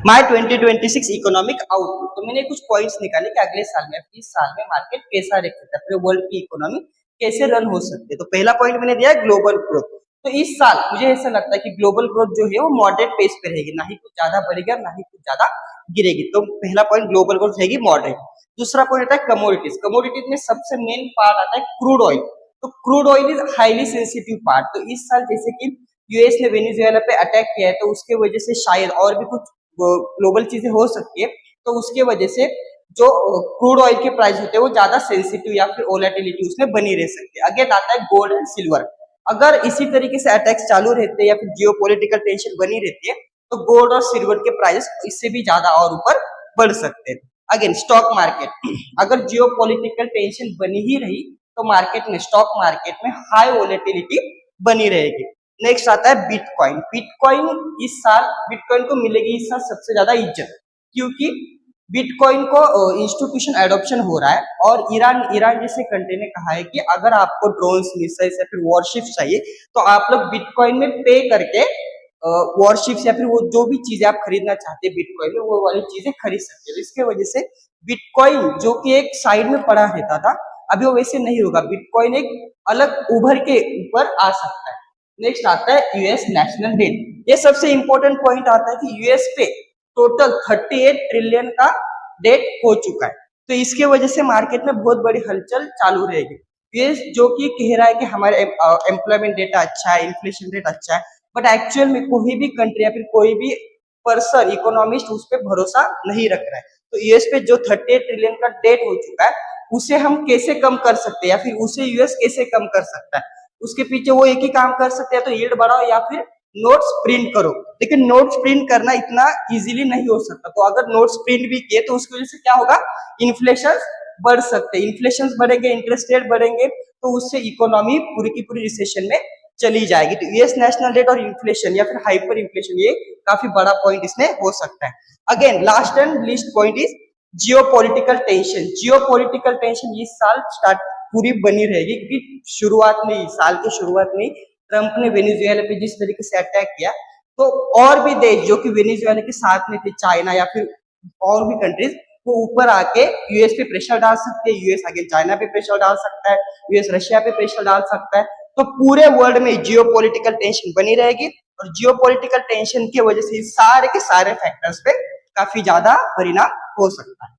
My 2026 economic outlook. तो मैंने कुछ पॉइंट्स निकाले कि अगले साल में, इस साल में मार्केट कैसा रह सकता है, पूरे वर्ल्ड की इकोनॉमी कैसे रन हो सकती है। तो पहला पॉइंट मैंने दिया है ग्लोबल ग्रोथ। तो इस साल मुझे ऐसा लगता है कि ग्लोबल ग्रोथ जो है वो मॉडरेट पेस पे रहेगी, ना ही कुछ ज्यादा बढ़ेगी और ना ही कुछ ज्यादा गिरेगी। तो पहला पॉइंट ग्लोबल ग्रोथ रहेगी मॉडरेट। दूसरा पॉइंट आता है कमोडिटीज। कमोडिटीज में सबसे मेन पार्ट आता है क्रूड ऑयल। तो crude oil is highly sensitive part. तो इस साल जैसे कि यूएस ने वेनेजुएला पे अटैक किया है, तो उसके वजह से शायद और भी कुछ ग्लोबल चीजें हो सकती है। तो उसके वजह से जो क्रूड ऑयल के प्राइस होते हैं वो ज्यादा सेंसिटिव या फिर वोलेटिलिटी उसमें बनी रह सकती है। अगेन आता है गोल्ड एंड सिल्वर। अगर इसी तरीके से अटैक्स चालू रहते हैं या फिर जियोपॉलिटिकल टेंशन बनी रहती है, तो गोल्ड और सिल्वर के प्राइस इससे भी ज्यादा और ऊपर बढ़ सकते हैं। अगेन स्टॉक मार्केट, अगर जियोपॉलिटिकल टेंशन बनी ही रही तो मार्केट में, स्टॉक मार्केट में हाई वोलेटिलिटी बनी रहेगी। नेक्स्ट आता है बिटकॉइन। बिटकॉइन इस साल, बिटकॉइन को मिलेगी इस साल सबसे ज्यादा इज्जत, क्योंकि बिटकॉइन को इंस्टीट्यूशन एडॉप्शन हो रहा है। और ईरान जैसे कंट्री ने कहा है कि अगर आपको ड्रोन्स, मिसाइल्स या फिर वॉरशिप्स चाहिए तो आप लोग बिटकॉइन में पे करके वॉरशिप्स या फिर वो जो भी चीजें आप खरीदना चाहते हैं बिटकॉइन में, वो वाली चीजें खरीद सकते हैं। इसके वजह से बिटकॉइन जो कि एक साइड में पड़ा रहता था, अभी वो वैसे नहीं होगा। बिटकॉइन एक अलग उभर के ऊपर आ सकता है। नेक्स्ट आता है यूएस नेशनल डेट। ये सबसे इंपॉर्टेंट पॉइंट आता है कि यूएस पे टोटल 38 ट्रिलियन का डेट हो चुका है। तो इसके वजह से मार्केट में बहुत बड़ी हलचल चालू रहेगी। यूएस जो कि कह रहा है कि हमारे एम्प्लॉयमेंट डेटा अच्छा है, इन्फ्लेशन रेट अच्छा है, बट एक्चुअल में कोई भी कंट्री या फिर कोई भी पर्सन, इकोनॉमिस्ट उस पर भरोसा नहीं रख रहा है। तो यूएस पे जो 38 ट्रिलियन का डेट हो चुका है, उसे हम कैसे कम कर सकते हैं या फिर उसे यूएस कैसे कम कर सकता है, उसके पीछे वो एक ही काम कर सकते हैं, तो यील्ड बढ़ाओ या फिर नोट्स प्रिंट करो। लेकिन नोट्स प्रिंट करना इतना इजीली नहीं हो सकता। तो अगर नोट्स प्रिंट भी किए तो उसकी वजह से क्या होगा, इन्फ्लेशन बढ़ सकते हैं। इन्फ्लेशन बढ़ेंगे, इंटरेस्ट रेट बढ़ेंगे, तो उससे इकोनॉमी पूरी की पूरी रिसेशन में चली जाएगी। तो यूएस नेशनल डेट और इन्फ्लेशन या फिर हाइपर इन्फ्लेशन, ये काफी बड़ा पॉइंट इसमें हो सकता है। Again last and least point is geopolitical tension. Geopolitical tension इस साल स्टार्ट पूरी बनी रहेगी, क्योंकि शुरुआत में, साल की शुरुआत में ट्रंप ने वेनेजुएला पे जिस तरीके से अटैक किया, तो और भी देश जो कि वेनेजुएला के साथ में थे, चाइना या फिर और भी कंट्रीज, वो ऊपर आके यूएस पे प्रेशर डाल सकते हैं। यूएस आगे चाइना पे प्रेशर डाल सकता है, यूएस रशिया पे प्रेशर डाल सकता है। तो पूरे वर्ल्ड में जियोपॉलिटिकल टेंशन बनी रहेगी, और जियोपॉलिटिकल टेंशन की वजह से सारे के सारे फैक्टर्स पे काफी ज्यादा परिणाम हो सकता है।